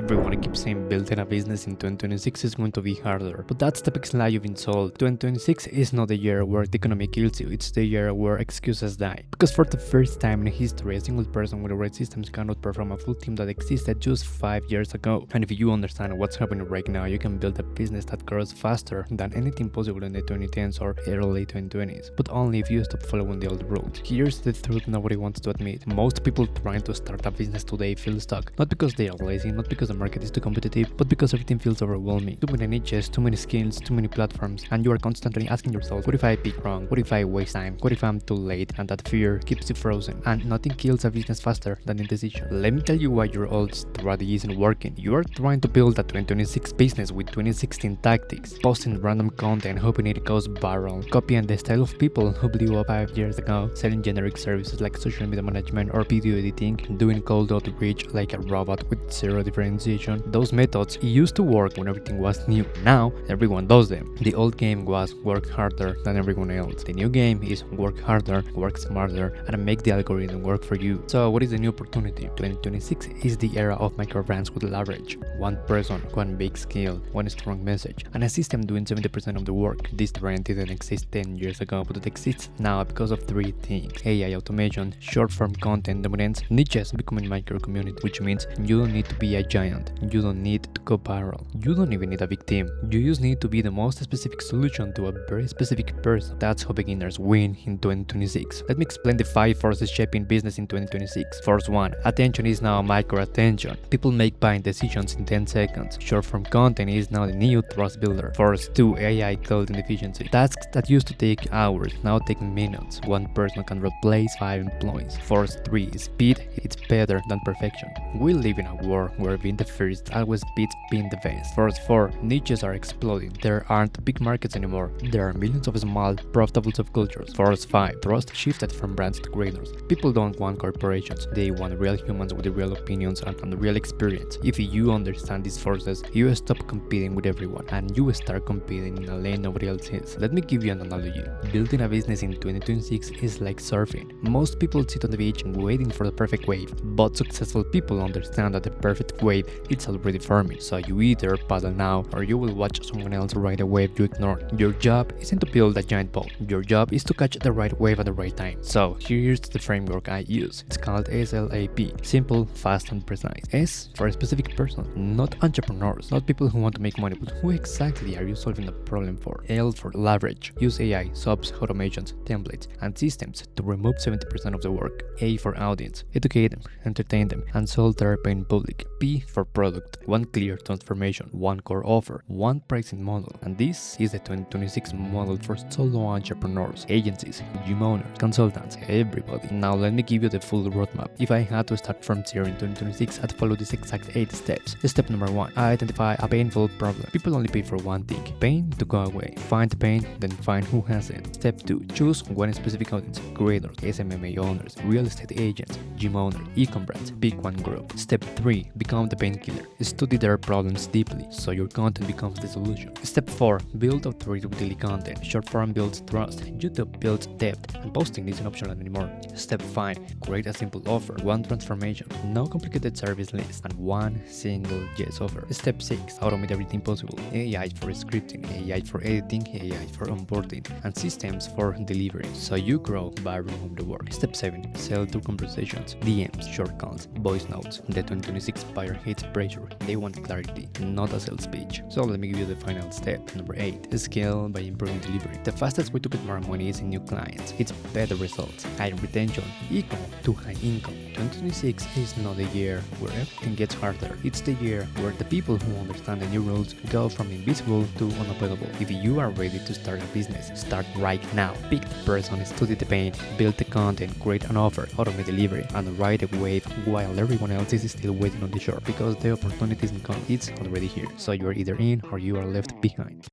Everyone keeps saying building a business in 2026 is going to be harder, but that's the biggest lie you've been sold. 2026 is not the year where the economy kills you, it's the year where excuses die. Because for the first time in history, a single person with the right systems cannot perform a full team that existed just 5 years ago. And if you understand what's happening right now, you can build a business that grows faster than anything possible in the 2010s or early 2020s, but only if you stop following the old rules. Here's the truth nobody wants to admit. Most people trying to start a business today feel stuck, not because they are lazy, not because the market is too competitive, but because everything feels overwhelming. Too many niches, too many skills, too many platforms, and you are constantly asking yourself, what if I pick wrong? What if I waste time? What if I'm too late? And that fear keeps you frozen, and nothing kills a business faster than indecision. Let me tell you why your old strategy isn't working. You are trying to build a 2026 business with 2016 tactics, posting random content hoping it goes viral, copying the style of people who blew up 5 years ago, selling generic services like social media management or video editing, doing cold outreach like a robot with zero differentiation. Those methods used to work when everything was new. Now everyone does them. The old game was work harder than everyone else. The new game is work harder, work smarter, and make the algorithm work for you. So what is the new opportunity? 2026 is the era of micro brands with leverage. One person, one big skill, one strong message, and a system doing 70% of the work. This trend didn't exist 10 years ago, but it exists now because of three things: AI automation, short-form content dominance, niches becoming micro community, which means you don't need to be a giant, you don't need to go viral, you don't even need a big team, you just need to be the most specific solution to a very specific person. That's how beginners win in 2026. Let me explain the 5 forces shaping business in 2026. Force 1. Attention is now micro attention. People make buying decisions in 10 seconds. Short-form content is now the new trust builder. Force 2. AI coding efficiency. Tasks that used to take hours now take minutes. One person can replace 5 employees. Force 3. Speed. It's better than perfection. We live in a world where being the first always beats being the best. Force 4. Niches are exploding. There aren't big markets anymore. There are millions of small, profitable subcultures. Force 5. Trust shifted from brands to creators. People don't want corporations. They want real humans with real opinions and real experience. If you understand these forces, you stop competing with everyone and you start competing in a lane nobody else is. Let me give you an analogy. Building a business in 2026 is like surfing. Most people sit on the beach waiting for the perfect wave, but successful people understand that the perfect wave is already forming. So you either paddle now or you will watch someone else ride a wave you ignore. Your job isn't to build a giant boat. Your job is to catch the right wave at the right time. So here's the framework I use. It's called SLAP. Simple, fast, and precise. S for a specific person, not entrepreneurs, not people who want to make money, but who exactly are you solving the problem for? L for leverage. Use AI, subs, automations, templates, and systems to remove 70% of the work. A for audience. Educate them, entertain them, and solve their pain in public. P for product. One clear transformation, one core offer, one pricing model. And this is the 2026 model for solo entrepreneurs, agencies, gym owners, consultants, everybody. Now let me give you the full roadmap. If I had to start from zero in 2026, I'd follow these exact 8 steps. Step number 1. Identify a painful problem. People only pay for one thing: pain to go away. Find the pain, then find who has it. Step 2. Choose one specific audience: creators, SMMA owners, real estate agents, gym owners, e-com brands. Pick one group. Step 3. Become the painkiller. Study their problems deeply so your content becomes the solution. Step 4. Build authority with daily content. Short form builds trust, YouTube builds depth, and posting isn't optional anymore. Step 5. Create a simple offer, one transformation, no complicated service list, and one single yes offer. Step 6. Automate everything possible. AI for scripting, AI for editing, AI for onboarding, and systems for delivery, so you grow by removing the work. Step 7. Sell through conversations, DMs, short calls, voice notes. The 2026 buyer hates pressure. They want clarity, not a sales pitch. So let me give you the final step. Number 8. Scale by improving delivery. The fastest way to get more money is in new clients. It's better results, high retention, equal to high income. 2026 is not a year where everything gets harder. It's the year where the people who understand the new rules go from invisible to unavoidable. If you are ready to start a business, start right now. Pick the person, study the pain, build the content, create an offer, automate delivery, and ride a wave while everyone else is still waiting on the shore, because the opportunity isn't gone, it's already here. So you are either in or you are left behind.